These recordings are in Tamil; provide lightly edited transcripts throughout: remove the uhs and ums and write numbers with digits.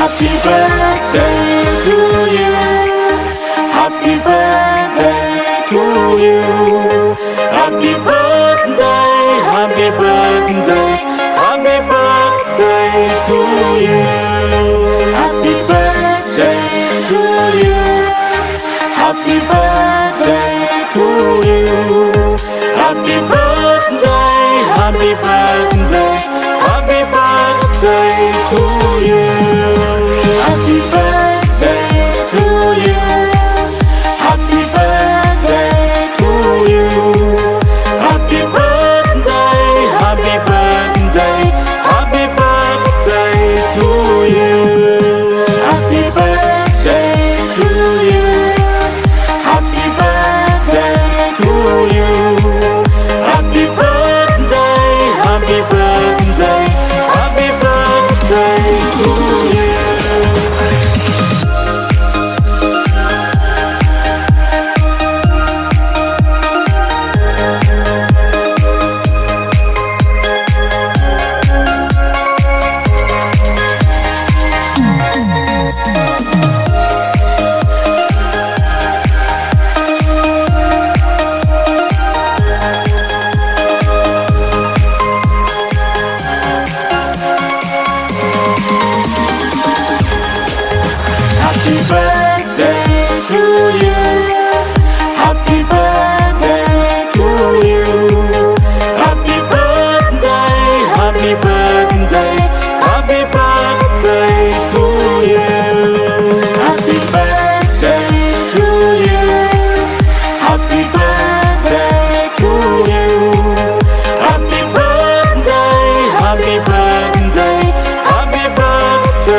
Happy birthday to you. Happy birthday to you. Happy birthday, happy birthday, happy birthday to you. Happy birthday to you. Happy birthday to you. Happy birthday, happy birthday, happy birthday to you. Happy birthday to you. Happy birthday to you. Happy birthday, happy birthday, happy birthday to you. Happy birthday to you. Happy birthday to you. Happy birthday, happy birthday, happy birthday to you. Happy birthday to you. Happy birthday to you. Happy birthday, happy birthday, happy birthday to you. Happy birthday to you. Happy birthday to you. Happy birthday, happy birthday, happy birthday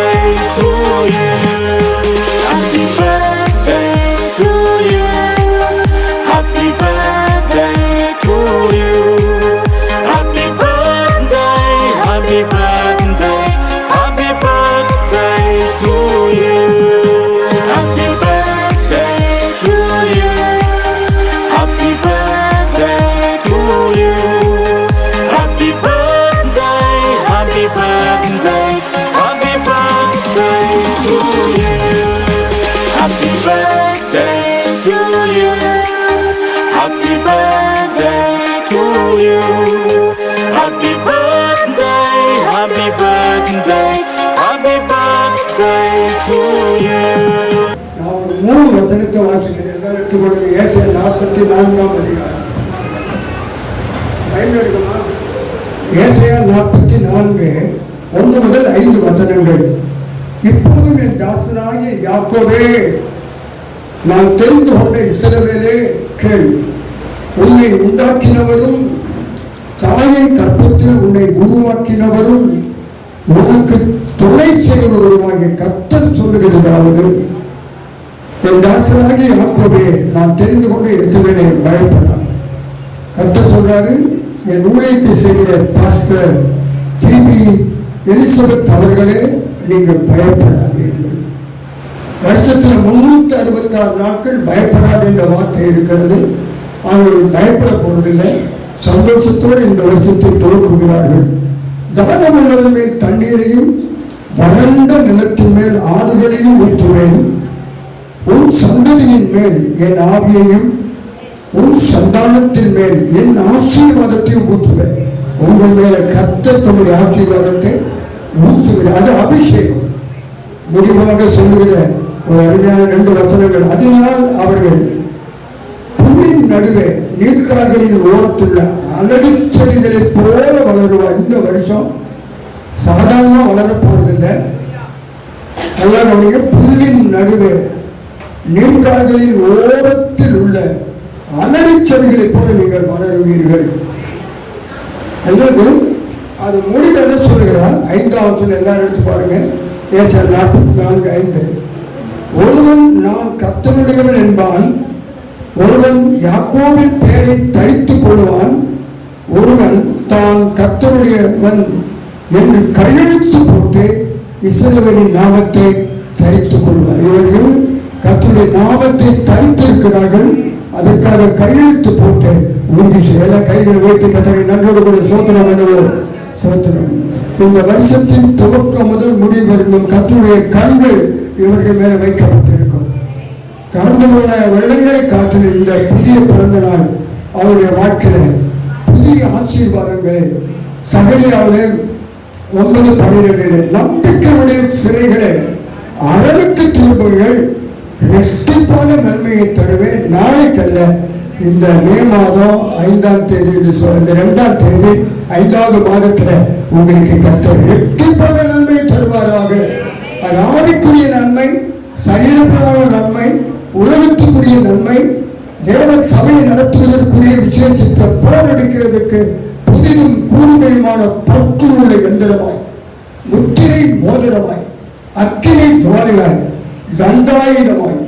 to you. Happy birthday to you. Happy birthday to you. Happy birthday, happy birthday, happy birthday to you. Happy birthday to you. Happy birthday to you. Happy birthday, happy birthday, happy birthday to you. Happy birthday to you. Happy birthday to you. Happy birthday, happy birthday, happy birthday to you. நான் ஒரு 3 வசனத்தை வாசிக்கிறேன். எல்லாரும் எடுத்துக்கொள்ளுங்க. ஏசாயா 44ஆம் அதிகாரம். பைபிள் எடுக்கமா? ஏசாயா 44 1 முதல் 5 வசனங்கள். இப்போதும் என் தாசனாகிய யாக்கோபே, நான் தெரிந்து கொண்ட இஸ்ரவேலே கேள். உன்னை உண்டாக்கினவரும் தாயின் கற்பத்தில் உன்னை உருவாக்கினவரும் உனக்கு துணை செய்கிறவருமாகிய கர்த்தர் சொல்லுகிறதாவது, என் தாசனாகிய யாக்கோபே, நான் தெரிந்து கொண்ட இஸ்ரவேலே பயப்படாது. கர்த்தர் சொல்றாரு, என் ஊழியத்தை செய்கிற பாஸ்டர் பிபி எலிசபெத் அவர்களே, நீங்கள் பயப்படாதீர்கள். வருஷத்தில் 366 நாட்கள் பயப்படாது என்ற வார்த்தை இருக்கிறது. அவர்கள் பயப்பட போவதில்லை. சந்தோஷத்தோடு இந்த வருஷத்தை துவக்குகிறார்கள். தாகமுள்ளவன் மேல் தண்ணீரையும் வறண்ட நிலத்தின் மேல் ஆறுகளையும் ஊற்றுவேன். உன் சந்ததியின் மேல் என் ஆவியையும் உன் சந்தானத்தின் மேல் என் ஆசீர்வாதத்தையும் ஊற்றுவேன். உங்கள் மேல கர்த்தர் தம்முடைய ஆசீர்வாதத்தை ஊற்றுகிறார். அது அபிஷேகம். முடிவாக சொல்லுகிற ஒரு அருமையான 2 வசனங்கள். அதனால் அவர்கள் புல்லின் நடுவே நீர்க்கால்களின் ஓரத்துள்ள அலடி செடிகளை போல வளருவார். இந்த வருஷம் சாதாரணமாக வளரப்போவதில்லை. நல்லா கவனிங்க. புல்லின் நடுவே நீர்க்கால்களின் ஓரத்தில் உள்ள அலடி செடிகளை போல நீங்கள் வளருவீர்கள். அல்லது அது முடிவு என்ன சொல்லுகிறார்? 5ஆவது எல்லாரும் எடுத்து பாருங்க. ஏசாயா 44:5. ஒருவன் நான் கர்த்தருடையவன் என்பான். ஒருவன் யாக்கோபின் பெயரை தரித்துக் கொள்வான். ஒருவன் தான் கர்த்தருடையவன் என்று கையெழுத்து போட்டு இஸ்ரவேலின் நாமத்தை தரித்துக் கொள்வார். இவர்கள் கர்த்தருடைய நாமத்தை தரித்திருக்கிறார்கள். அதற்காக கையெழுத்து போட்டு உறுதி செய்ய கைகளை வைத்து கர்த்தரை நன்றோடு கூட சோதனை பண்ணுவோம். சோத்திரம். இந்த வருஷத்தின் துவக்கம் முதல் முடிவு வரைக்கும் கர்த்தருடைய கண்கள் இவர்கள் மேலே வைக்கப்பட்டிருக்கும். கடந்து போன வருடங்களை காட்டில் இந்த புதிய பிறந்த நாள் அவருடைய வாழ்க்கையில புதிய ஆசீர்வாதங்களை சகரியாவிலே 9:12 நம்பிக்கையுடைய சிறைகளை அரணுக்கு திரும்புங்கள், இரட்டிப்பான நன்மையை தருவேன். நாளைக்கல்ல, இந்த மே மாதம் 5ஆம் தேதி, இந்த 2ஆம் தேதி 5வது மாதத்தில் உங்களுக்கு கர்த்தர் இரட்டிப்பான நன்மையை தருவாராக. அது ஆவிக்குரிய நன்மை, சரீரமான நன்மை, உலகத்துக்குரிய நன்மை, தேவ சபையை நடத்துவதற்குரிய விசேஷித்த போரடிக்கிறதுக்கு புதிதும் கூர்மையுமான பற்குள்ள எந்திரமாய், முத்திரை மோதிரமாய், அக்கினை ஜுவாலியாய், தண்டாயுதமாய்,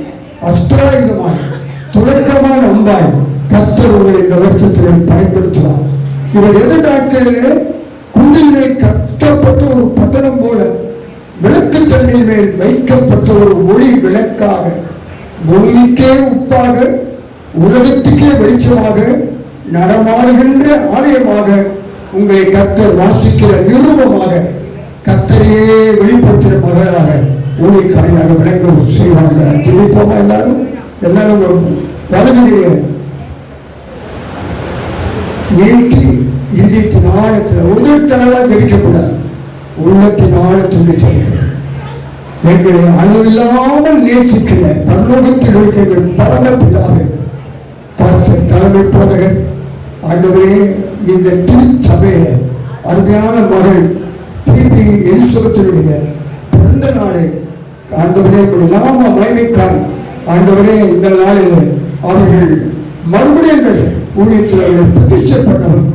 அஸ்திராயுதமாய், துளக்கமான அம்பாய் கர்த்தர் உங்களை இந்த வருஷத்தில் பயன்படுத்துவார். இவர் எது நாட்களிலே குண்டின் மேல் கட்டப்பட்ட ஒரு பட்டணம் போல விளக்கு தண்ணீர் மேல் வைக்கப்பட்ட ஒரு ஒளி விளக்காக, பூமிக்கே உப்பாக, உலகத்துக்கே வெளிச்சமாக, நடமாடுகின்ற ஆலயமாக உங்களை கர்த்தர் வாசிக்கிற நிருபமாக, கர்த்தரையே வெளிப்படுத்துகிற மகளாக, ஊழியக்காரியாக விளங்க செய்வார்கள். ஜெபிப்போமா? எல்லாரும் வலதிலேயே நீட்டி இதயத்தின் ஆழத்தில் ஒரு தளவாக ஜெபிக்கக்கூடாது, உள்ளத்தின் ஆழத்தில் ஜெபிக்கணும். எங்களை அளவில்லாமல் நேசிக்கிற பரலோகத்தில் இருக்கிற பரமபிதாவே, பாஸ்டர் தலைமை போதகர் ஆண்டவரே, இந்த திருச்சபையில அருமையான மகள் பிபி எலிசபெத்தினுடைய பிறந்த நாளை ஆண்டவரே நாம மகிமைக்காய் ஆண்டவரே இந்த நாளில் அவர்கள் மறுபடியும் ஊழியத்தில் அவர்களை பிரதிஷ்டை பண்ணவும்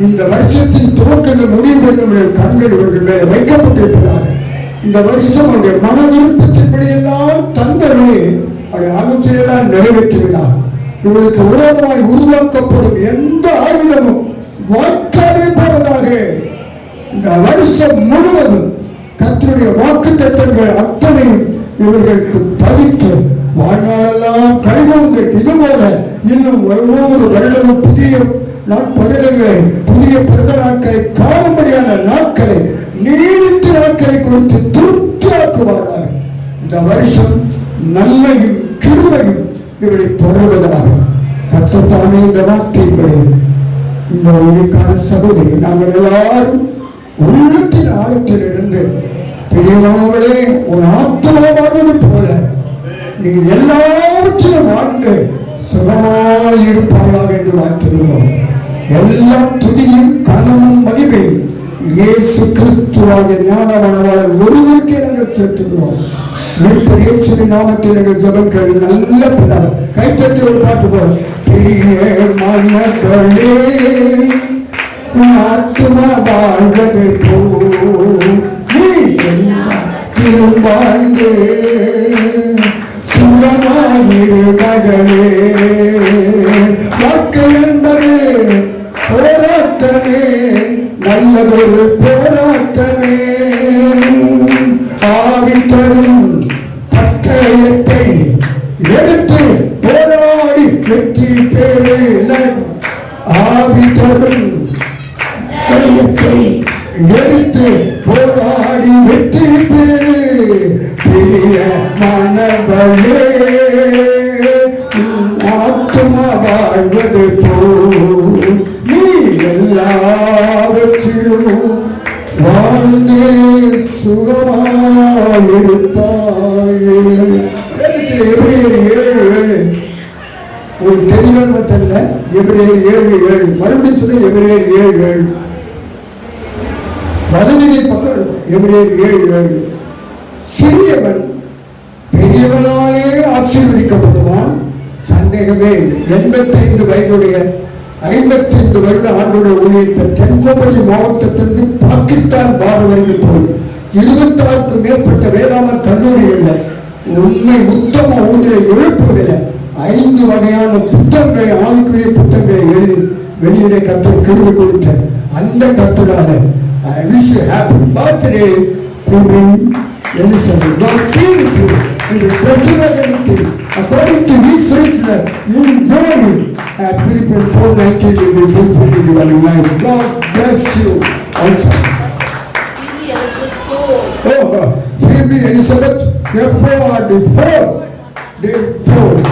இந்த வருஷத்தின் துவக்கங்கள் முடிவு நம்முடைய கண்கள் இவர்கள் மேலே வைக்கப்பட்டிருப்பதாக இந்த வருஷம் அவருடைய மன விருப்பத்தின்படி எல்லாம் தந்தருளே அவருடைய ஆலோசனையெல்லாம் நிறைவேற்றுகிறார். இவர்களுக்கு உலகமாய் உருவாக்கப்படும் எந்த ஆயுதமும் வாய்க்காதே போவதாக. இந்த வருஷம் முழுவதும் கர்த்தருடைய வாக்கு தத்தங்கள் அத்தனையும் இவர்களுக்கு பதித்து வாழ்நாளெல்லாம் கழிவுந்து இதுபோல இன்னும் ஒவ்வொரு வருடமும் புதிய வருடங்களை, புதிய பிறந்த நாட்களை, காணும்படியான நாட்களை, நீடித்த நாட்களை கொடுத்து திருப்தியாக்குவாராக. இந்த வருஷம் நன்மையும் கிருபையும் இவரை தொடர்வதாக. கர்த்தர் தாமே இந்த வார்த்தையின்படி இந்த ஒளிக்கார சகோதரி நாங்கள் எல்லாரும் உள்ளத்தின் ஆழத்தில் இருந்து பிரியமானவர்களே, உன் ஆத்மாவானது போல நீ எல்லாவற்றிலும் வாழ்ந்து சுகமாயிருப்பாயாக என்று வாழ்த்துகிறோம். எல்லா துதியும் கனமும் மகிமையும் இயேசு கிறிஸ்துவாகிய ஞானமானவர்கள் ஒருவருக்கே நாங்கள் செலுத்துகிறோம். மீட்பர் இயேசுவின் நாமத்தில் எங்கள் ஜெபங்கள் நல்ல பிதாவே. கைத்தட்டி ஒரு பாட்டு போல. பெரிய மனங்களே ஆத்மா வாழ்வது போல் நீ எல்லாத்திலும் வாழ்ந்து சுகமாயிரு மகளே. வாழ்க்கை என்பது போராட்டமே, நல்லதொரு போராட்டமே. ஆவி தரும் பட்டயத்தை எடுத்து போராடி வெற்றி பெறு. ஆவி தரும் பட்டயத்தை எடுத்து போராடி வெற்றி பெறு. பெரிய மனவளே ஆத்மா வாழ்வது போல் நீ எல்லாவற்றிலும் வாழ்ந்து சுகமாயிருப்பாயே. எபிரேயர் 7:7 ஒரு தெரிவல்வத்தல்ல, எபிரேயர் 7:7 மறுபடியும் சொல்ல. எபிரேயர் 7:7 வலதினை பக்கம் இருக்கும். எபிரேயர் 7:7 சிறியவன் பெரியவனாலே ஆசீர்வதிக்கப்படுவான், சந்தேகமே இல்லை. 85 வயதுடைய 55 வருட ஆண்டுடைய ஊழியத்தை தென்கோபதி மாவட்டத்திலிருந்து பாகிஸ்தான் பார் வரைக்கும் போய் 26க்கு மேற்பட்ட வேதாம கல்லூரிகளில் உண்மை உத்தம ஊதிரை எழுப்புவதில் 5 வகையான புத்தகங்களை, ஆவிக்குரிய புத்தகங்களை எழுதி வெளியிட கர்த்தர் கிருபை கொடுத்த அந்த கர்த்தரால I wish you happy birthday to me, Elizabeth. God be with you in the preserve anything according to His richness in glory. Philippians 4:19 will be fulfilled in your life. God bless you also. before.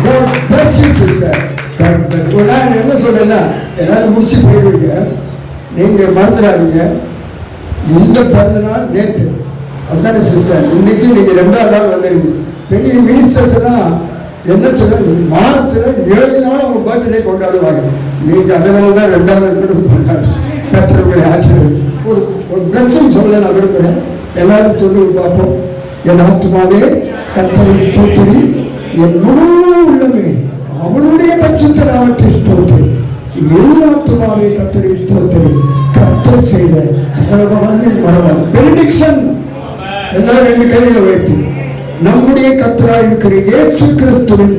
God bless you, sister. God bless you. நான் என்ன சொல்றேன்னா, எல்லாரும் முடிச்சு போயிருவீங்க, நீங்க மறந்துடாதீங்க. இந்த பிறந்த நாள் நேற்று, அதுதானே சிஸ்டர். இன்னைக்கு நீங்க 2ஆவது நாள் வந்துடுவீங்க. பெரிய மினிஸ்டர்ஸ் எல்லாம் என்ன சொல்ல, வாரத்தில் 7 நாள் அவங்க பர்த்டே கொண்டாடுவாங்க. நீங்க அதனால தான் 2ஆவது கொண்டாடு. கர்த்தருடைய ஆசீர்வாதம். ஒரு பிளஸிங் சொல்ல நான் விரும்புகிறேன். எல்லாரும் சொல்லி பார்ப்போம். என் ஆத்துமாவே கர்த்தரை ஸ்தோத்திரி, என் முழு உள்ளமே அவருடைய பரிசுத்த நாமத்தை ஸ்தோத்திரி. என் ஆத்துமாவே கர்த்தரை ஸ்தோத்திரி, கர்த்தர் செய்த சகலபவனின் மரபன் பெனிடிக்ஷன். எல்லாரும் 2 கையில உயர்த்தி, நம்முடைய கர்த்தராய் இருக்கிற இயேசு கிறிஸ்துவின்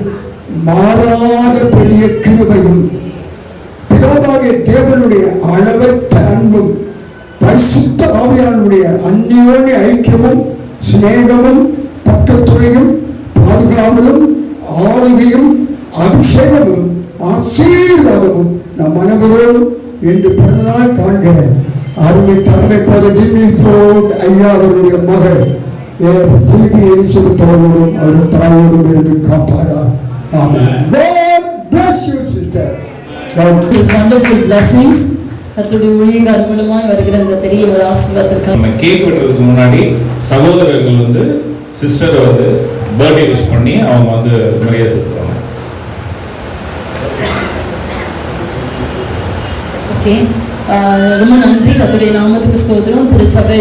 மாறாத பெரிய கிருபையும் பிதாவாகிய தேவனுடைய அளவற்ற அன்பும் பரிசுத்த ஆவியானுடைய அந்நியோன்ய ஐக்கியமும் சிநேகமும் பக்கத்துணையும் பாதுகாவலும் ஆளுகையும் அபிஷேகமும் ஆசீர்வாதமும் நம் அனைவரோடும் என்று பிறநாள் காண்கிற அருமை தலைமை போத டிம்மி ஃபோர்ட் ஐயா அவருடைய மகள் திருப்பி எரிசுத்தவரோடும் அவருடைய தாயோடும் இருந்து காப்பாரா. ஆமென். God bless you, sister. His wonderful blessings. கர்த்தருடைய ஊழியக்காரர் மூலமாய் வருகிற இந்த பெரிய ஒரு ஆசீர்வாதத்துக்கு நம்ம கேக் வெட்டுறதுக்கு முன்னாடி சகோதரர்கள் வந்து சிஸ்டர் வந்து பர்த்டே விஷ் பண்ணி அவங்க வந்து மரியாதை செலுத்துவாங்க. ஓகே, ரொம்ப நன்றி. கர்த்தருடைய நாமத்துக்கு ஸ்தோத்திரம். திருச்சபை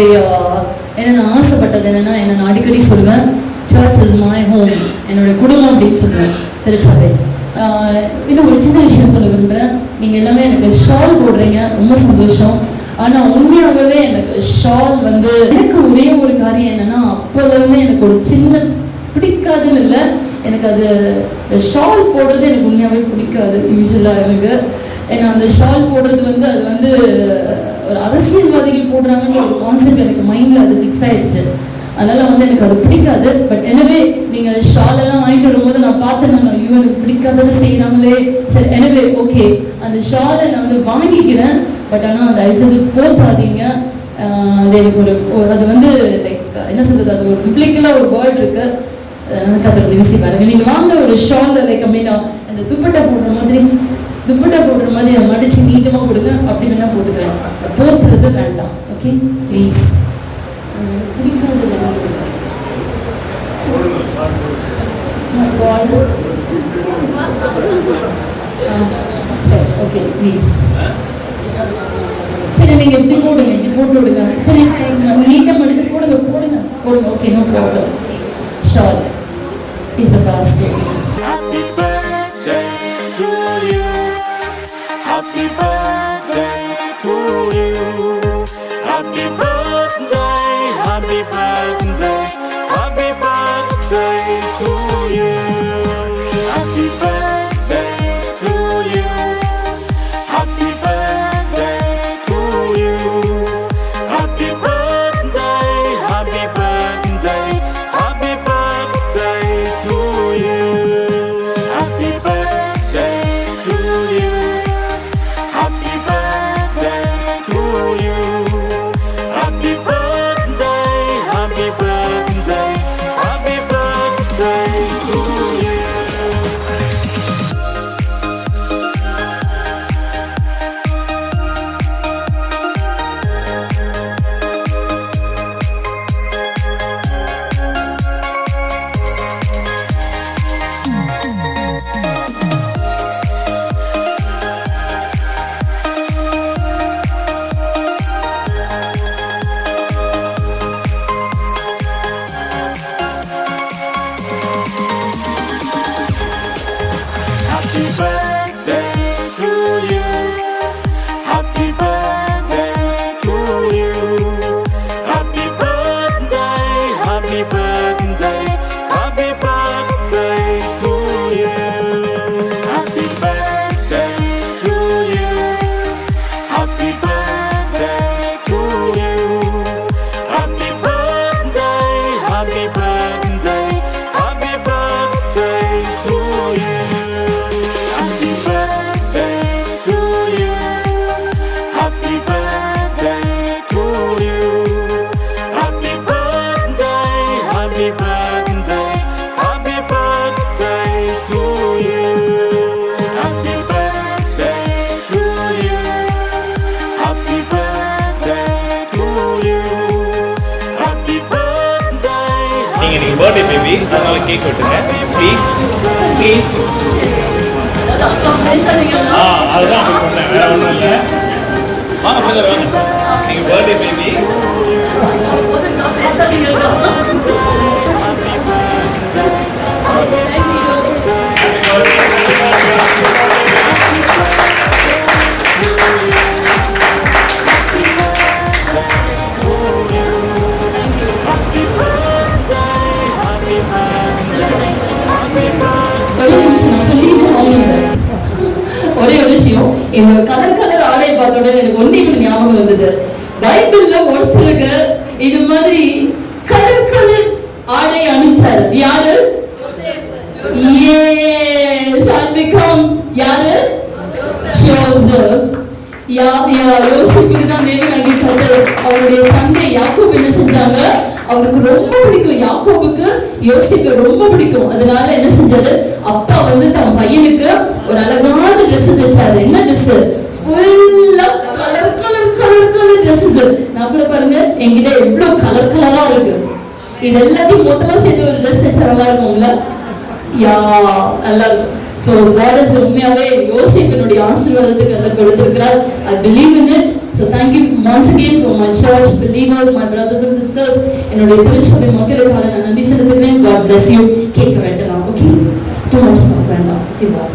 என்ன நான் ஆசைப்பட்டது என்னன்னா, என்ன நான் அடிக்கடி சொல்லுவேன், சர்ச் இஸ் மை ஹோம், என்னுடைய குடும்பம் அப்படின்னு சொல்லுவேன் திருச்சபை. இன்னும் ஒரு சின்ன விஷயம் சொல்ல விரும்புகிறேன். நீங்கள் எல்லாமே எனக்கு ஷால் போடுறீங்க, ரொம்ப சந்தோஷம். ஆனால் உண்மையாகவே எனக்கு ஷால் வந்து எனக்கு ஒரே ஒரு காரியம் என்னன்னா, அப்போதுலேருந்து எனக்கு ஒரு சின்ன பிடிக்காதுன்னு இல்லை, எனக்கு அது ஷால் போடுறது எனக்கு உண்மையாகவே பிடிக்காது. யூஸ்வலாக எனக்கு ஏன்னா அந்த ஷால் போடுறது வந்து அது வந்து ஒரு அரசியல்வாதிகள் போடுறாங்கன்ற ஒரு கான்செப்ட் எனக்கு மைண்டில் அது ஃபிக்ஸ் ஆகிடுச்சு. அதனால் வந்து எனக்கு அது பிடிக்காது. பட் எனவே நீங்கள் ஷால் எல்லாம் வாங்கிட்டு வரும்போது நான் பார்த்தேன், நான் ஐயோ எனக்கு பிடிக்காததை செய்கிறாங்களே. சரி, எனவே ஓகே, அந்த ஷாலை நான் வந்து வாங்கிக்கிறேன். பட் ஆனால் அந்த ஐசது போத்தாதீங்க. அது எனக்கு அது வந்து லைக் என்ன சொல்கிறது, அது ஒரு பிப்ளிக்கலாக ஒரு வேர்ட் இருக்கு, எனக்கு அதை விசி பாருங்க. நீங்கள் வாங்க ஒரு ஷால் லைக் மீனா இந்த துப்பட்டா போடுற மாதிரி அதை மடித்து நீட்டமாக கொடுங்க, அப்படி வேணால் போட்டுக்கிறேன். போத்துறது வேண்டாம். Okay please. பிடிக்காது சரி, ஓகே ப்ளீஸ். சரி, நீங்கள் இப்படி போடுங்க, இப்படி போட்டு விடுங்க. சரி, நீட்டாக மடிச்சு போடுங்க. Okay, no problem. Shawl is a basket. Happy birthday to you. Happy birthday to you. Happy birthday, happy birthday, happy birthday to you. Happy birthday to you. Happy birthday to you. Happy birthday, happy birthday, happy birthday to you. Happy birthday to you. Happy birthday to you. Happy birthday baby, அதனால கேக் வெட்டுங்க ப்ளீஸ் ப்ளீஸ். அதுதான் அப்படி சொன்னேன், வேற ஒன்றும் இல்லை. வாங்க பிரதர் வாங்க, நீங்கள் பர்த்டே பேபி. ஒரே ஒரு விஷயம், இந்த கலர் ஆடை பார்த்தோட எனக்கு ஒண்ணே ஞாபகம் வந்தது. பைபிள்ல ஒருத்தருக்கு இது மாதிரி கலர் ஆடை அணிச்சாரு. யாரு? யாரு? ஜோசப். யோசிப்புக்கு தான் தேவன் அங்கே கண்டது. அவருடைய தந்தை யாக்கோபு என்ன செஞ்சாங்க, அவருக்கு ரொம்ப பிடிக்கும், யாக்கோபுக்கு யோசிப்பை ரொம்ப பிடிக்கும். அதனால என்ன செஞ்சாரு, அப்பா தன் பையனுக்கு ஒரு அழகான ட்ரெஸ் தைச்சாரு. என்ன ட்ரெஸ்? ஃபுல்லா கலர் ட்ரெஸ்ஸஸ். நான் கூட பாருங்க, என்கிட்ட எவ்வளவு கலரா இருக்கு. இது எல்லாத்தையும் மொத்தமா சேர்த்து ஒரு ட்ரெஸ் தைச்சா நல்லா இருக்கும்ல? நல்லா இருக்கும். So God is உண்மையாவே யோசேப்பினுடைய ஆசீர்வாதத்துக்கு அதை கொடுத்திருக்கிறார். I believe in it. So thank you once again for my church believers, my brothers and sisters. என்னுடைய திருச்சபை மக்களுக்காக நான் நன்றி செலுத்துகிறேன். God bless you. கேக்க வெட்டலாம். Okay? Too much talk வேண்டாம். Okay, bye.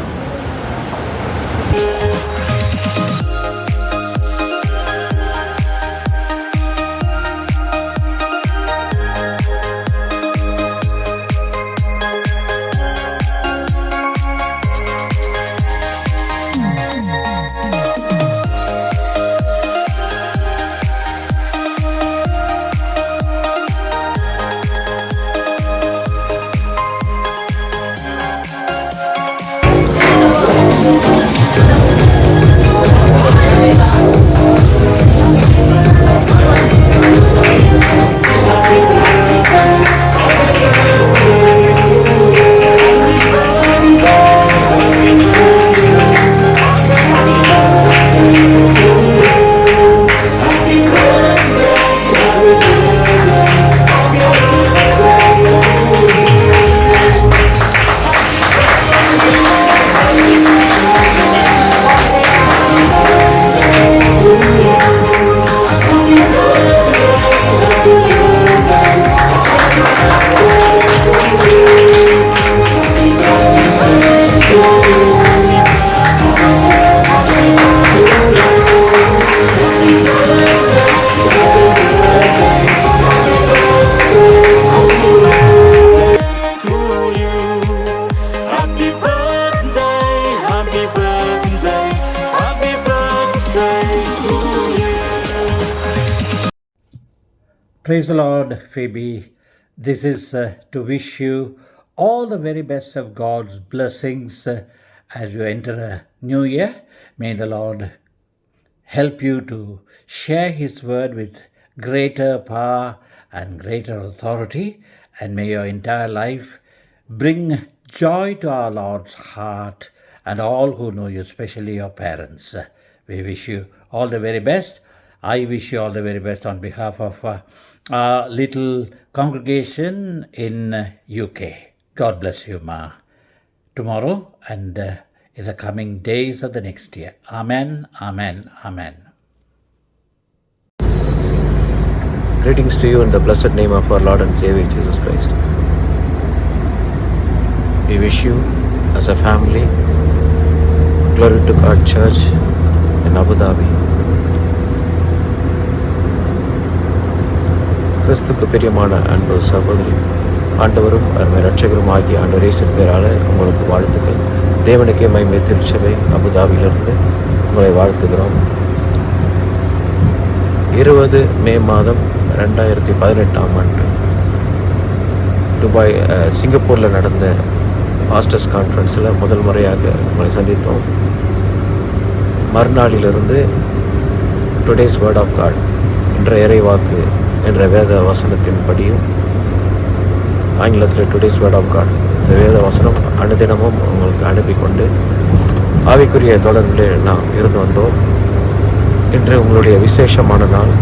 Praise the Lord, Phoebe. This is to wish you all the very best of God's blessings as you enter a new year. May the Lord help you to share His word with greater power and greater authority, and may your entire life bring joy to our Lord's heart and all who know you, especially your parents. We wish you all the very best. I wish you all the very best on behalf of our little congregation in UK. God bless you, Ma. Tomorrow and in the coming days of the next year. Amen, amen, amen. Greetings to you in the blessed name of our Lord and Savior Jesus Christ. We wish you as a family Glory to God Church in Abu Dhabi. கிறிஸ்துக்கு பிரியமான அன்பு சகோதரி, ஆண்டவரும் அருமை இரட்சகரும் ஆகிய ஆண்டவர் இயேசுவின் பேரால உங்களுக்கு வாழ்த்துக்கள். தேவனுக்கே மகிமை திருச்சபை அபுதாபியிலிருந்து உங்களை வாழ்த்துகிறோம். 20 மே மாதம் 2018 ஆண்டு துபாய் சிங்கப்பூரில் நடந்த பாஸ்டர்ஸ் கான்ஃபரன்ஸில் முதல் முறையாக உங்களை சந்தித்தோம். மறுநாளிலிருந்து டுடேஸ் வேர்ட் ஆஃப் காட் என்ற இறைவாக்கு என்ற வேத வசனத்தின்படியும் ஆங்கிலத்தில் டுடேஸ் வேர்ட் ஆஃப் காட் இந்த வேத வசனம் அனுதினமும் உங்களுக்கு அனுப்பி கொண்டு ஆவிக்குரிய தொடர்பில் நாம் இருந்து வந்தோம். இன்று உங்களுடைய விசேஷமான நாள்,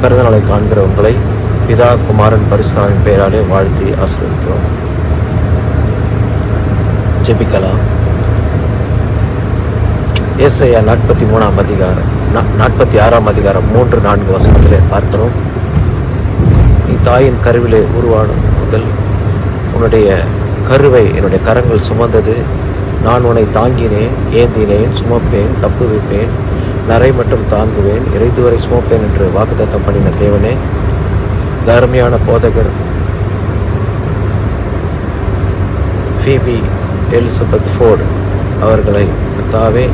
பிறந்தநாளை காண்கிற உங்களை பிதா குமாரன் பரிசுத்தாவின் பெயராலே வாழ்த்தி ஆசீர்வதிக்கிறோம். ஜெபிக்கலாம். ஏசாயா 43 அதிகாரம் 46 அதிகாரம் 3-4 வசனத்திலே பார்க்கிறோம். நீ தாயின் கருவிலே உருவான முதல் உன்னுடைய கருவை என்னுடைய கரங்கள் சுமந்தது. நான் உன்னை தாங்கினேன், ஏந்தினேன், சுமப்பேன், தப்பு வைப்பேன், நரை மட்டும் தாங்குவேன், இறைதுவரை சுமப்பேன் என்று வாக்குத்தத்தம் பண்ணின தேவனே, தர்மியான போதகர் ஃபீபி எலிசபெத் ஃபோர்டு அவர்களை கர்த்தாவே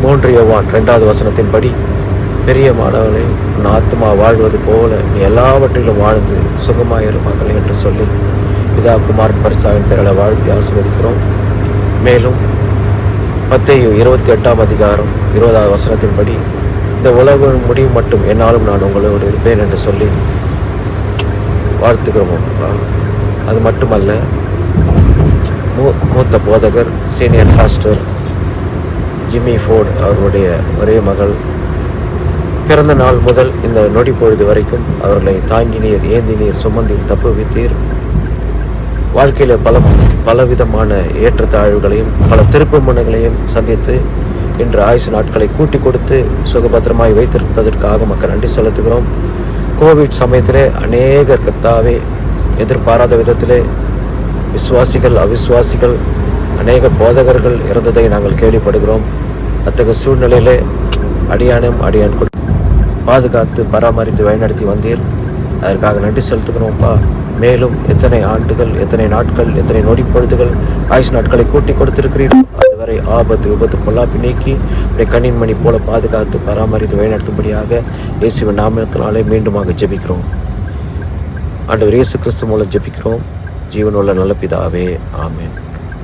3 யோவான் 2வது வசனத்தின்படி பெரிய மாணவனை உன் ஆத்மா வாழ்வது போல நீ எல்லாவற்றிலும் வாழ்ந்து சுகமாயிரு மகளே என்று சொல்லி பிதா குமாரன் பரிசுத்தாவின் பெயராலே வாழ்த்தி ஆசீர்வதிக்கிறோம். மேலும் மத்தேயு 28 அதிகாரம் 20வது வசனத்தின்படி இந்த உலகம் முடியும் மட்டும் என்னாலும் நான் உங்களோடு இருப்பேன் என்று சொல்லி வாழ்த்துக்கிறோம். அது மட்டுமல்ல, மூத்த போதகர் சீனியர் பாஸ்டர் ஜிம்மி ஃபோர்டு அவர்களுடைய ஒரே மகள் பிறந்த நாள் முதல் இந்த நொடி பொழுது வரைக்கும் அவர்களை தாங்கினீர், ஏந்தினீர், சுமந்தீர், தப்பு வைத்தீர். வாழ்க்கையில் பலவிதமான ஏற்றத்தாழ்வுகளையும் பல திருப்பு முனைகளையும் சந்தித்து இன்று ஆயுசு நாட்களை கூட்டி கொடுத்து சுகபத்திரமாய் வைத்திருப்பதற்காக மக்கள் நன்றி செலுத்துகிறோம். கோவிட் சமயத்திலே அநேகர் கர்த்தாவே எதிர்பாராத விதத்திலே விசுவாசிகள் அவிசுவாசிகள் அநேக போதகர்கள் இறந்ததை நாங்கள் கேள்விப்படுகிறோம். அத்தகைய சூழ்நிலையிலே அடியான் பாதுகாத்து பராமரித்து வழிநடத்தி வந்தீர். அதற்காக நன்றி செலுத்துகிறோம்ப்பா. மேலும் எத்தனை ஆண்டுகள், எத்தனை நாட்கள், எத்தனை நொடி பொழுதுகள் ஆயுஷ் நாட்களை கூட்டி கொடுத்திருக்கிறீர்கள். அதுவரை ஆபத்து விபத்து பொல்லாப்பி நீக்கி கண்ணின் மணி போல பாதுகாத்து பராமரித்து வழிநடத்தும்படியாக இயேசுவின் நாமத்தினாலே மீண்டுமாக ஜெபிக்கிறோம். ஆண்டவர் இயேசு கிறிஸ்து மூலம் ஜெபிக்கிறோம். ஜீவனுள்ள நல்ல பிதாவே, amen.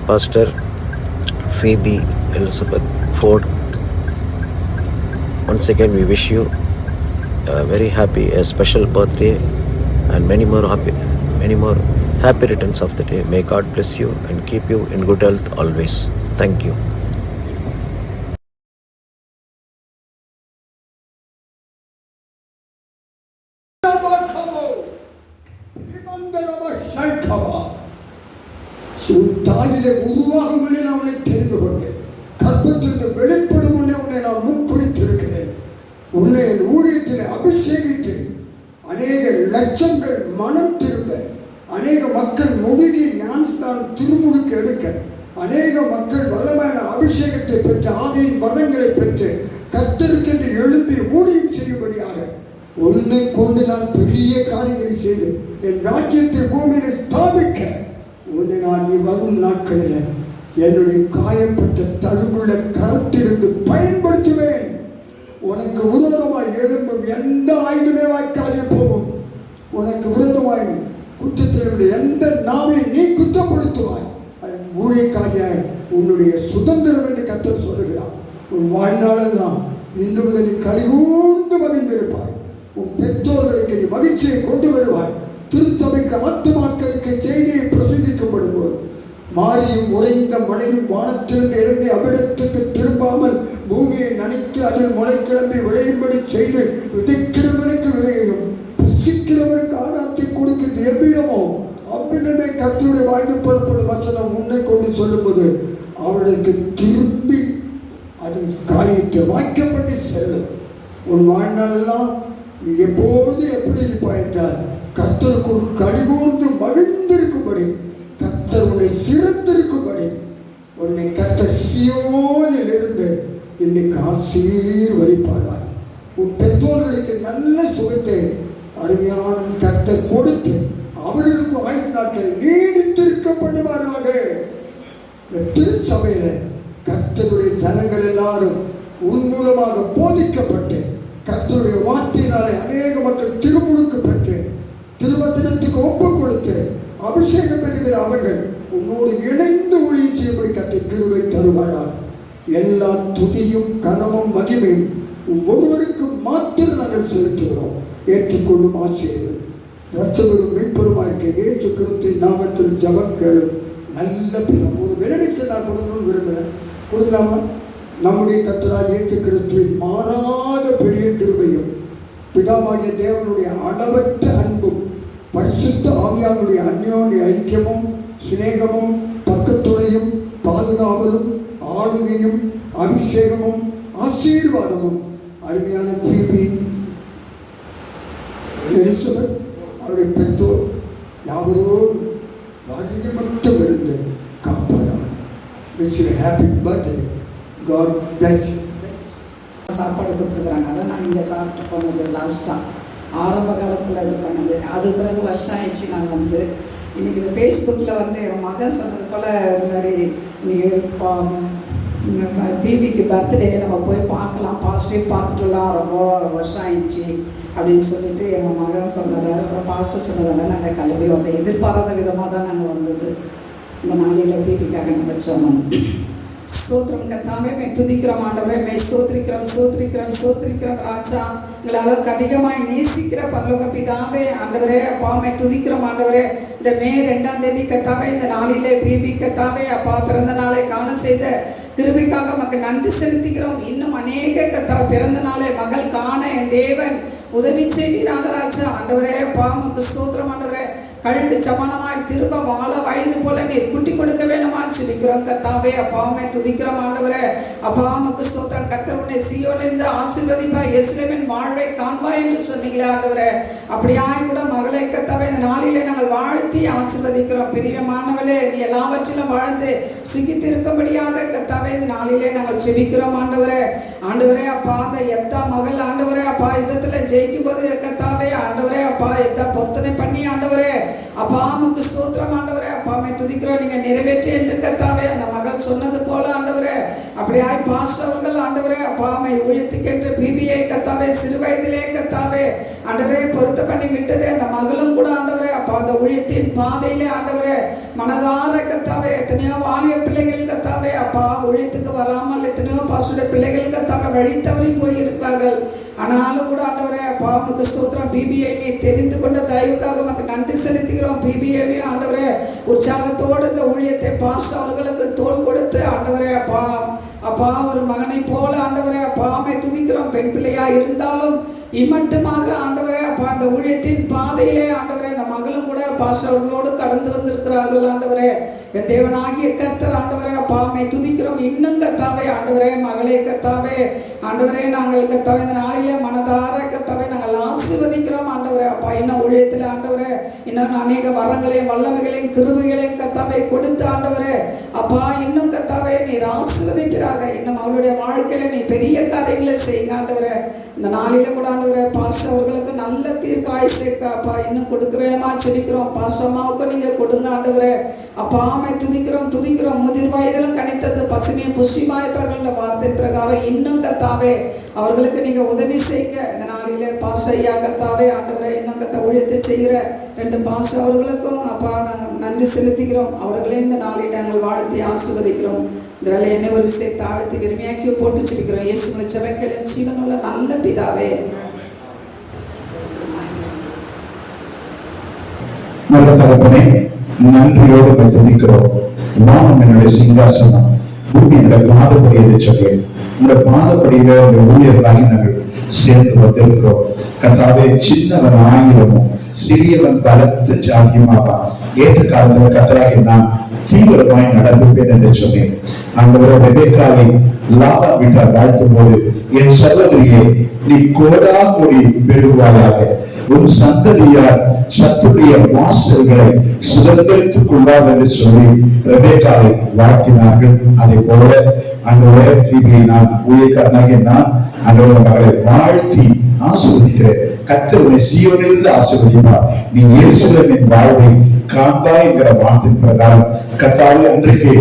Pastor Phoebe Elizabeth Ford, once again we wish you a very happy, a special birthday and many more happy returns of the day. May God bless you and keep you in good health always. Thank you. உன் தாயிலே உருவாகும் முன்னே நான் உன்னை தெரிந்து கொண்டேன். கற்பத்திற்கு வெளிப்படும் முன்னே உன்னை நான் முன்குறித்திருக்கிறேன். உன்னை ஊழியத்தில் அபிஷேகித்து அநேக லட்சங்கள் மனம் திரும்ப, அநேக மக்கள் முழுகி ஞானஸ்தானம் திருமுழுக்கு எடுக்க, அநேக மக்கள் வல்லமான அபிஷேகத்தை பெற்று ஆவியின் வரங்களை பெற்று கர்த்தருக்கென்று எழுப்பி ஊழியம் செய்யும்படியாக உன்னை கொண்டு நான் பெரிய காரியங்களை செய்து என் ராஜ்யத்தை பூமியில ஸ்தாபிக்க உன்னை நான் நீ வரும் நாட்களில் என்னுடைய காயப்பட்ட தழும்புள்ள கரத்திலிருந்து பயன்படுத்துவேன். உனக்கு விரோதமாய் எழும்பும் எந்த ஆயுதமே வாய்க்காதே போகும். உனக்கு விரோதமாய் குற்றத்தினுடைய எந்த நாவை நீ குற்றப்படுத்துவாய். ஊழியக்காரியாய் உன்னுடைய சுதந்திரம் என்று கர்த்தர் சொல்லுகிறார். உன் வாழ்நாளெல்லாம் இன்று முதல் நீ கலிகூர்ந்து மகிழ்ந்திருப்பாய். உன் பெற்றோர்களுக்கு நீ மகிழ்ச்சியை கொண்டு வருவாய். திருச்சபைக்கு ஆத்துமாக்களுக்கு செய்தியை பிரசங்கிக்கப்படும் போது மாறியும் உறைந்த மழையும் வானத்திலிருந்து இறங்கி அவ்விடத்துக்கு திரும்பாமல் பூமியை நனைத்து அதில் முளை கிளம்பி விளையும்படி செய்து விதைக்கிறவனுக்கு விதையையும் புசிக்கிறவனுக்கு ஆகாரத்தை கொடுக்கின்ற எவ்விடமோ அவ்விடமே கர்த்தருடைய வாய்ந்து புறப்படும் வசனம் முன்னை கொண்டு சொல்லும்போது அவர்களுக்கு திரும்பி அது காரியத்தை வாய்க்கப்பட்டு செல்லும். உன் வாழ்நாளெல்லாம் நீ எப்போது எப்படி இருப்பாய் என்றால் கர்த்தருக்குள் கலிகூர்ந்து மகிழ்ந்திருக்கும்படி, கர்த்தர் உன்னை சிறந்திருக்கும்படி உன்னை கர்த்தர் சீயோனில் இருந்து இன்னைக்கு ஆசீர்வதிப்பாராய். உன் பெற்றோர்களுக்கு நல்ல சுகத்தை அருமையான கர்த்தர் கொடுத்து அவர்களுக்கு ஆயுள் நாட்கள் நீடித்திருக்கப்படுவாராக. இந்த திருச்சபையில கர்த்தருடைய ஜனங்கள் எல்லாரும் உன் மூலமாக போதிக்கப்பட்டு கர்த்தருடைய வார்த்தையினாலே அநேக மக்கள் திருமுழுக்கு பெற்று திருவசனத்துக்கு ஒப்பு கொடுத்து அபிஷேகம் பெறுகிற அவர்கள் உன்னோடு இணைந்து ஊழியம் செய்யும்படி கர்த்தர் கிருபை தருவாராக. எல்லா துதியும் கனமும் மகிமையும் ஒருவருக்கு மாத்திரம் நாங்கள் செலுத்துகிறோம். ஏற்றுக்கொள்ளும் ஆசீர்வாதம் ரட்சகரும் மீட்பருமாயிருக்க இயேசு கிறிஸ்துவின் நாமத்தில் ஜெபம் கேளும் நல்ல பிதா. ஒரு வெரடிச்சு நான் கொடுக்கணும்னு விரும்புகிறேன். கொடுக்கலாமா? நம்முடைய கர்த்தராகிய இயேசு கிறிஸ்துவின் மாறாத பெரிய கிருபையும் பிதா பிதாவாகிய தேவனுடைய அளவற்ற அன்பும் பரிசுத்த ஆவியானுடைய அந்யோன்ய ஐக்கியமும் சிநேகமும் பக்கத்துணையும் பாதுகாவலும் ஆளுகையும் அபிஷேகமும் ஆசீர்வாதமும் அருமையான பிபி எலிசபெத் அவருடைய பெற்றோர் யாவரோடு வாழ்க்கை மட்டும் இருந்து காப்பாரார். Happy birthday. God bless you. சாப்பாடு கொடுத்துருக்குறாங்க. அதை நான் இங்கே சாப்பிட்டு போனது லாஸ்ட்டாக ஆரம்ப காலத்தில் இது பண்ணது. அது பிறகு வருஷம் ஆயிடுச்சு. நான் வந்து இன்றைக்கி இந்த ஃபேஸ்புக்கில் வந்து என் மகன் சொன்னது போல் இந்த மாதிரி பிபிக்கு பர்த்டே நம்ம போய் பார்க்கலாம், பாஸ்டர் பார்த்துட்டுலாம் ரொம்ப வருஷம் ஆயிடுச்சு அப்படின்னு சொல்லிட்டு எங்கள் மகன் சொன்னதால் பாஸ்டர் சொன்னதால் நாங்கள் கிளம்பி வந்தோம். எதிர்பாராத விதமாக தான் நாங்கள் வந்தது. இந்த நாளையில் பிபிக்காக நம்ம சொன்னோம். ஸ்தோத்திரம் கர்த்தாவே, மே துதிக்கிறோம் ஆண்டவரே, மே ஸ்தோத்திரிக்கிறோம் ராஜா. எங்களை அளவுக்கு அதிகமாய் நேசிக்கிற பரலோக பிதாவே ஆண்டவரே, அப்பா மே துதிக்கிறோம் ஆண்டவரே. இந்த மே 2ஆம் தேதி கர்த்தாவே, இந்த நாளிலே பிபி கர்த்தாவே அப்பா பிறந்த நாளை காண செய்த கிருபைக்காக நமக்கு நன்றி செலுத்துகிறோம். இன்னும் அநேக கர்த்தாவே பிறந்த நாளை மகள் காண என் தேவன் உதவி செய்வீராக ராஜா. ஆண்டவரே அப்பா நமக்கு ஸ்தோத்திரம் ஆண்டவரே. கழுக்கு சமானமாய் திரும்ப வாழ வயது போல நீர் குட்டி கொடுக்க வேணுமா சிரிக்கிறோம் கர்த்தாவே. அப்பாவுமே துதிக்கிறோம் ஆண்டவரே. அப்பா நமக்கு ஸ்தோத்திரம். கர்த்தர் உன்னை சீயோனிலிருந்து ஆசீர்வதிப்பா, எருசலேமின் வாழ்வை காண்பா என்று சொன்னீங்களே ஆண்டவரே. அப்படியாய் கூட மகளை கர்த்தாவே இந்த நாளிலே நாங்கள் வாழ்த்தி ஆசீர்வதிக்கிறோம். பிரியமானவளே, நீ எல்லாவற்றிலும் வாழ்ந்து சுகித்து இருக்கும்படியாக கர்த்தாவே இந்த நாளிலே நாங்கள் செபிக்கிறோம் ஆண்டவரே. ஆண்டவரே அப்பா அந்த எத்தா மகள் ஆண்டவரே அப்பா யுத்தத்துல ஜெயிக்கும் போது கர்த்தாவே ஆண்டவரே அப்பா எத்தா பொருத்தனை பண்ணி ஆண்டவரே அப்பா நமக்கு ஸ்தோத்திரம் ஆண்டவரே. அப்பாமை துதிக்கிறோம், நீங்க நிறைவேற்றி என்று கர்த்தாவே அந்த மகள் சொன்னது போல ஆண்டவரே. அப்படியாய் பாஸ்டர்கள் ஆண்டவரே அப்பாமை ஊழியத்துக்கென்று பிபிஐ கர்த்தாவே சிறு வயதிலே கர்த்தாவே ஆண்டவரே பொருத்த பண்ணி விட்டதே அந்த மகளும் கூட ஆண்டவரே அப்பா அந்த ஊழியத்தின் பாதையிலே ஆண்டவரே மனதார கர்த்தாவே எத்தனையோ வாலிய பிள்ளைகள் கர்த்தாவே அப்பா ஊழியத்துக்கு வராமல் எத்தனையோ பாசுடைய பிள்ளைகள் கர்த்தாவே வழி தவறி போயிருக்கிறார்கள். ஆனாலும் கூட ஆண்டவரே அப்பா நமக்கு ஸ்தோத்திரம். பிபிஐ நீ தெரிந்து கொண்ட தயவுக்காக நமக்கு நன்றி செலுத்துகிறோம். பிபிஐ ஆண்டவரே உற்சாகத்தோடு இந்த ஊழியத்தை பாஸ்டர் அவர்களுக்கு தோள் கொடுத்து ஆண்டவரே அப்பா அப்பா ஒரு மகனை போல ஆண்டவரே அப்பாமை துதிக்கிறோம். பெண் பிள்ளையா இருந்தாலும் இம்மட்டுமாக ஆண்டவரே அப்பா அந்த ஊழியத்தின் பாதையிலே ஆண்டவரே அந்த மகளும் கூட பாஸ்டர்களோடு கடந்து வந்திருக்கிறார்கள் ஆண்டவரே. என் தேவனாகிய கர்த்தர் ஆண்டவரே அப்பாமை துதிக்கிறோம். இன்னும் கர்த்தாவே ஆண்டவரே மகளே கர்த்தாவே ஆண்டவரே நாங்கள் கர்த்தாவே இந்த நாளிலே மனதார கர்த்தாவே நாங்கள் ஆசீர்வதிக்கிறோம் ஆண்டவரே அப்பா. இன்னும் ஊழியத்தில் ஆண்டவரே இன்னும் அநேக வரங்களையும் வல்லமைகளையும் கிருபைகளையும் கர்த்தாவே கொடுத்து ஆண்டவரே அப்பா இன்னும் கர்த்தாவே நீர் ஆசீர்வதிக்கிறாங்க. இன்னும் அவளுடைய வாழ்க்கையில நீ பெரிய காரியங்களை செய்யுங்க ஆண்டவரே. இந்த நாளில கூட ஆண்டவரே பாஸ்டர் அவர்களுக்கு நல்ல தீர்க்காயுசு அப்பா இன்னும் கொடுக்க வேணுமா செபிக்கிறோம். பாஸ்டர் அம்மாவுக்கு நீங்க கொடுங்க ஆண்டவரே. அப்பாமை துதிக்கிறோம். முதிர் வயதிலும் கணித்தது பசுமையை புஷ்டிமாயிருப்பார்கள் வார்த்தை பிரகாரம் இன்னும் கர்த்தாவே அவர்களுக்கு நீங்க உதவி செய்யுங்க. இந்த நாளிலே பாஸ்டர் ஐயா கர்த்தாவே ஆண்டவரே இன்னும் கர்த்தா ஊழியத்தை செய்கிற 2 பாஸ்டர் அவர்களுக்கும் அப்பா நாங்கள் நன்றி செலுத்துகிறோம். அவர்களே இந்த நாளில் நாங்கள் வாழ்த்தி ஆசீர்வதிக்கிறோம். இந்த வேலை என்ன ஒரு விஷயத்தை தாழ்த்தி விரும்பியாக்கி போட்டு வச்சிருக்கிறோம். இயேசுவை ஜெபங்களின் ஜீவனுள்ள நல்ல பிதாவே. நல்ல தகப்பனே, நன்றியோடு துதிக்கிறோம். வானம் என்னுடைய சிங்காசனம், பூமி என்னுடைய பாதப்படி என்று சொன்னேன். உங்களுடைய பாதப்படியில ஊழியர்களாகி நாங்கள் சேர்ந்து வந்திருக்கிறோம். கர்த்தாவே, சின்னவன் ஆயிரமும் சிறியவன் பலத்து ஜாகியமாவான். ஏற்ற காலத்தில் கர்த்தராகி நான் தீவிரமாய் நடந்துப்பேன் என்று சொன்னேன். ஆண்டவரே, ரெபெக்காவை லாபா வீட்டார் வாழ்த்தும் போது என் சகோதரியே நீ கோடா கோடி பெருகுவாயாக, உன் சந்ததியார் சத்துடைய வாசல்களை சுதந்திரத்துக் கொள்வார் என்று சொல்லி ரெபெக்காவை வாழ்த்தினார்கள். அதை போல ஆண்டவரே தீபியை நான் ஊழியக்காரனாகிய நான் ஆண்டவரே மகளை வாழ்த்தி ஆசீர்வதிக்கிறேன். கர்த்தர் உன்னை சீயோனிலிருந்து ஆசீர்வதிப்பார். நீ எருசலேமின் வாழ்வை காண்பாய் என்கிற வார்த்தையின் பிரகாரம் கர்த்தாவே அன்றைக்கு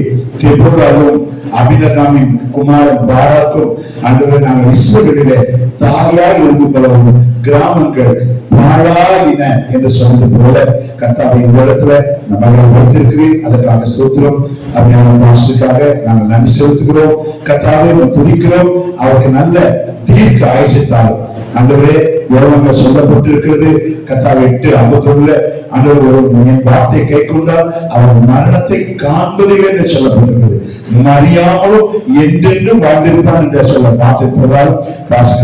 தெபோராவும் அபினகாமின் குமாரன் பாராக்கும் ஆண்டவரே நாங்கள் இஸ்ரவேலிலே தாயாய் இருந்து கொள்ளவும் கிராமங்கள் பாழாயின என்று சொன்னது போல கர்த்தாவை இந்த இடத்துல நம்மளை வைத்திருக்கிறேன். அதற்காக ஸ்தோத்திரம். அப்படியான பாஸ்டருக்காக நாங்கள் நன்றி செலுத்துகிறோம். கர்த்தாவை துதிக்கிறோம். அவருக்கு நல்ல தீர்க்க ஆயுசைத்தார் ஆண்டவரே. யோவான்ல சொல்லப்பட்டிருக்கிறது கர்த்தாவை 8:51 ஆண்டவர் என் வார்த்தை கைக்கொண்டால் அவர் மரணத்தை காண்பதில்லை என்று சொல்லப்பட்டிருக்கிறது. மறியாமலும் என்றென்றும் வாழ்ந்திருப்பான் என்று சொல்ல பார்த்திருப்பதால்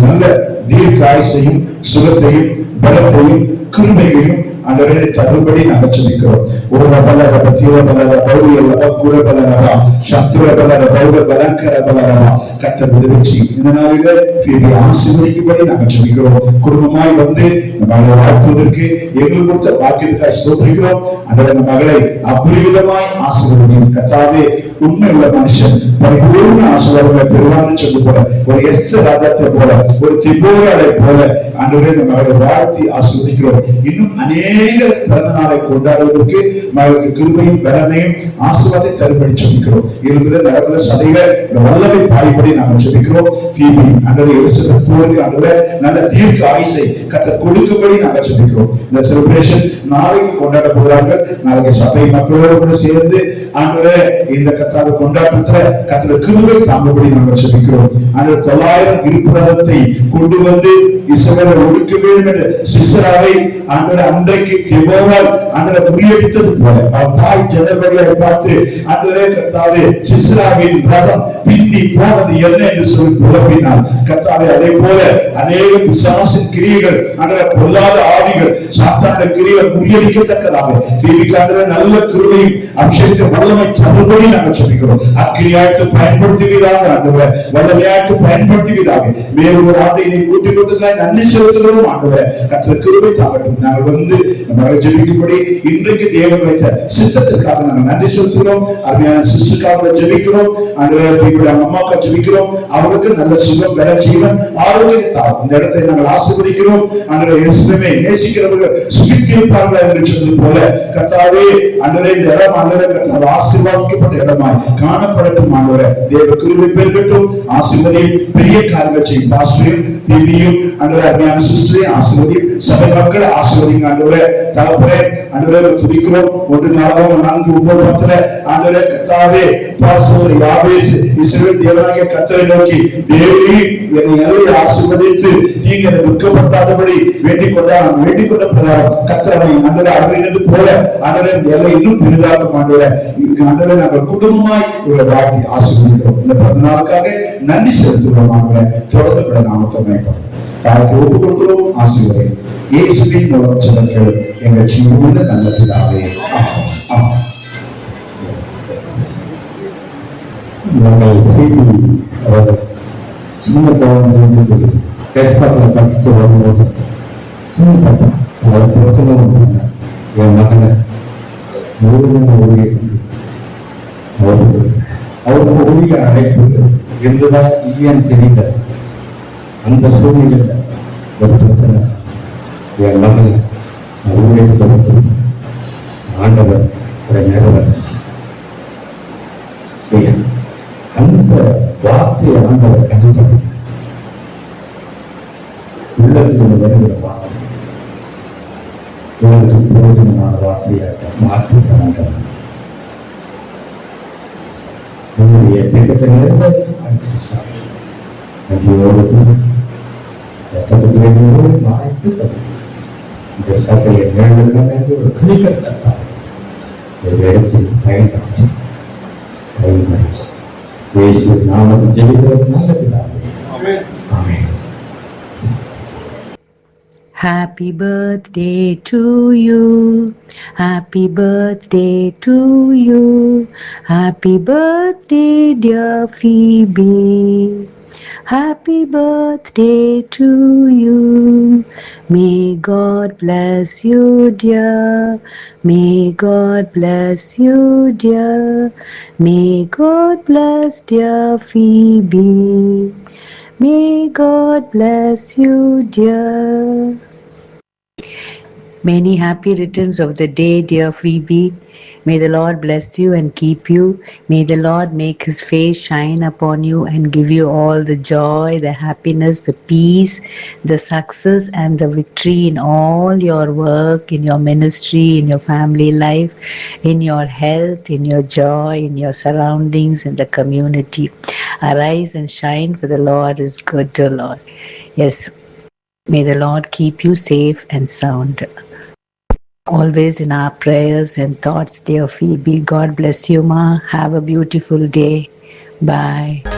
நல்ல தீர்க்க ஆயுசையும் சுகத்தையும் பலத்தையும் கிருபையையும் ஆண்டவரே தரும்படி நாங்கள் ஜெபிக்கிறோம். ஒரு ரபலர பத்திர பலர பௌரிய லபக்குர பலரவா சத்ர பலர பௌர பலங்கர பலரவா கர்த்தர் விடுவிச்சு இந்த நாளிலே ஃபீபி ஆசீர்வதிக்கும்படி நாங்கள் ஜெபிக்கிறோம். குடும்பமாய் வந்து மகளை வாழ்த்துவதற்கு எங்களுக்கு கொடுத்த பாக்கியத்துக்காக ஸ்தோத்திரிக்கிறோம். ஆண்டவரே இந்த மகளை அபரிவிதமாய் ஆசீர்வதியும். கர்த்தாவே உண்மை உள்ள மனுஷன் பரிபூர்ண ஆசீர்வாதங்களை பெறுவான்னு சொல்லி போல ஒரு எஸ்தர் ராஜாத்தை போல ஒரு திபோராளை போல ஆண்டவரே இந்த மகளை வாழ்த்தி ஆசீர்வதிக்கிறோம். இன்னும் அநேக பிறந்த நாளை கொண்டாடுவதற்கு மகளுக்கு கிருபையும் பலனையும் ஆசீர்வாதத்தை தரும்படி ஜெபிக்கிறோம். இருபது நரம்புல சதையில வல்லமை பாய்படி நாங்கள் ஜெபிக்கிறோம். ஃபீபி ஆண்டவரே எலிசபெத் போருக்கு ஆண்டவரே நல்ல தீர்க்க ஆயுசை கர்த்தர் கொடுக்கும்படி நாங்கள் ஜெபிக்கிறோம். இந்த செலிப்ரேஷன் நாளைக்கு கொண்டாட போகிறார்கள். நாளைக்கு சபை மக்களோடு கூட சேர்ந்து ஆண்டவரே இந்த கர்த்தாவை கொண்டாட்டத்துல கர்த்தர் கிருபை தாங்கும்படி நாங்கள் ஜெபிக்கிறோம். ஆண்டவரே 900 இருப்பிடத்தை கொண்டு வந்து இஸ்ரவேலை ஒடுக்க வேண்டும் என்று சிஸ்ராவை ஆண்டவரே அன்றைக்கு தெபோரால் ஆண்டவரை முறியடித்தது போல அவர் தாய் ஜனங்களை பார்த்து ஆண்டவரே கர்த்தாவே சிஸ்ராவின் ரதம் பின்னி போனது என்ன என்று சொல்லி புலம்பினார். கர்த்தாவே அதே போல அநேக பிசாசின் கிரியைகள் ஆண்டவரே பொல்லாத ஆவிகள் சாத்தானுடைய கிரியைகள் முறியடிக்கத்தக்கதாக ஃபீபிக்கு ஆண்டவரே நல்ல கிருபையும் அபிஷேகத்தை வல்லமை தரும்படி நாங்கள் ஜெபிக்கிறோம். அக்கிரியாய்த்து பயன்படுத்துவீராக ஆண்டவரே வல்லமையாய்த்து பயன்படுத்துவீராக மேலும் ஒரு ஆண்டை நீ கூட்டி கொடுத்ததுக்காக நன்றி செலுத்துகிறோம். ஆண்டவரே கர்த்தர் கிருபை தாங்கட்டும். நாங்கள் வந்து நம்ம ஜெபிக்கும்படி இன்றைக்கு தேவன் வைத்த சித்தத்திற்காக நாங்கள் நன்றி செலுத்துகிறோம். அருமையான சிஸ்டருக்காக ஜெபிக்கிறோம். ஆண்டவரே அம்மாவுக்காக ஜெபிக்கிறோம். அவர்களுக்கு நல்ல சுகம் பெற ஜீவன் ஆரோக்கியத்தை தாரும். இந்த இடத்தை நாங்கள் ஆசீர்வதிக்கிறோம். ஆண்டவரே இயேசுவை நேசிக்கிறவர்கள் சுகித்திருப்பார்கள் என்று சொன்னது போல கர்த்தாவே ஆண்டவரே இந்த இடம் ஆண்டவரே கர்த்தாவே ஆசீர்வாதிக்கப்பட்ட இடமாய் காணப்படட்டும். ஆண்டவரே தேவ கிருபை பெருகட்டும். ஆசீர்வதியும் பெரிய காரியங்கள் செய்யும். பாஸ்டரையும் பிபியும் ஆண்டவரே அருமையான சிஸ்டரையும் ஆசீர்வதியும் சபை மக்களை ஆசீர்வதிங்க. ஆண்டவரே தகப்பனே ஆண்டவரே துதிக்கிறோம். 1:4-9 ஆண்டவரே கர்த்தாவே பாஸ்டர் யாபேஸ் இஸ்ரவேல் தேவனாகிய கர்த்தரை நோக்கி தேவனே என்னை அருளை ஆசீர்வதித்து தீங்கு என்னை துக்கப்படுத்தாதபடி வேண்டிக் கொண்ட பிரகாரம் கர்த்தரை ஆண்டவரே அருளினது போல ஆண்டவரே எல்லை இன்னும் பெரிதாக்கும். ஆண்டவரே ஆண்டவரே நாங்கள் குடும்பமாய் இவரை வாழ்த்தி ஆசீர்வதிக்கிறோம். இந்த 10 நாளுக்காக நன்றி செலுத்துகிறோம். ஆண்டவரே தொடர்ந்து கூட நாமத்தை மேம்படும் தாய்க்கு ஒப்பு கொடுக்கிறோம். ஆசீர்வதி இயேசுவின் மூலம் ஜெபங்கள் எங்கள் ஜீவனுள்ள நல்ல பிதாவே. ஆமென். நாங்கள் ஃபீபி அவர் சின்ன குழந்தை ஃபேஸ்புக்கில் படிச்சுட்டு வரும்போது சின்ன பாப்பா அவர் பிரச்சனை என் மகனை முழுமையான ஊழியத்துக்கு அவருக்கு ஊழிய அழைப்பு இருந்ததா இல்லையான்னு தெரியல. அந்த சூழ்நிலையில் ஒரு பிரச்சனை என் மகனை ஊழியத்துக்கு வந்து ஆண்டவர் அதை நிறைவேற்ற அந்த வார்த்தையை ஆண்டவர் கண்டுபடுத்தி உள்ளத்தில் வருகிற வார்த்தை இவருக்கு பிரயோஜனமான வார்த்தையை மாற்றி உங்களுடைய திட்டத்தை நிறைவேற்றும் இந்த சபையை நேர்களுக்கான ஒரு துணிக்கத்தான் ஒரு இடத்தில் பயன்படுத்தி கைப்பற்றி இயேசு நாமத்தில் ஜெபிக்கிறது நல்ல பிதாவே. ஆமென். Happy birthday to you. Happy birthday to you. Happy birthday, dear Phoebe. Happy birthday to you. May God bless you, dear. May God bless you, dear. May God bless dear Phoebe. May God bless you, dear. Many happy returns of the day, dear Phoebe. May the Lord bless you and keep you. May the Lord make his face shine upon you and give you all the joy, the happiness, the peace, the success and the victory in all your work, in your ministry, in your family life, in your health, in your joy, in your surroundings, in the community. Arise and shine, for the Lord is good, dear Lord. Yes, may the Lord keep you safe and sound. Always in our prayers and thoughts, dear Phoebe. God bless you, Ma. Have a beautiful day. Bye.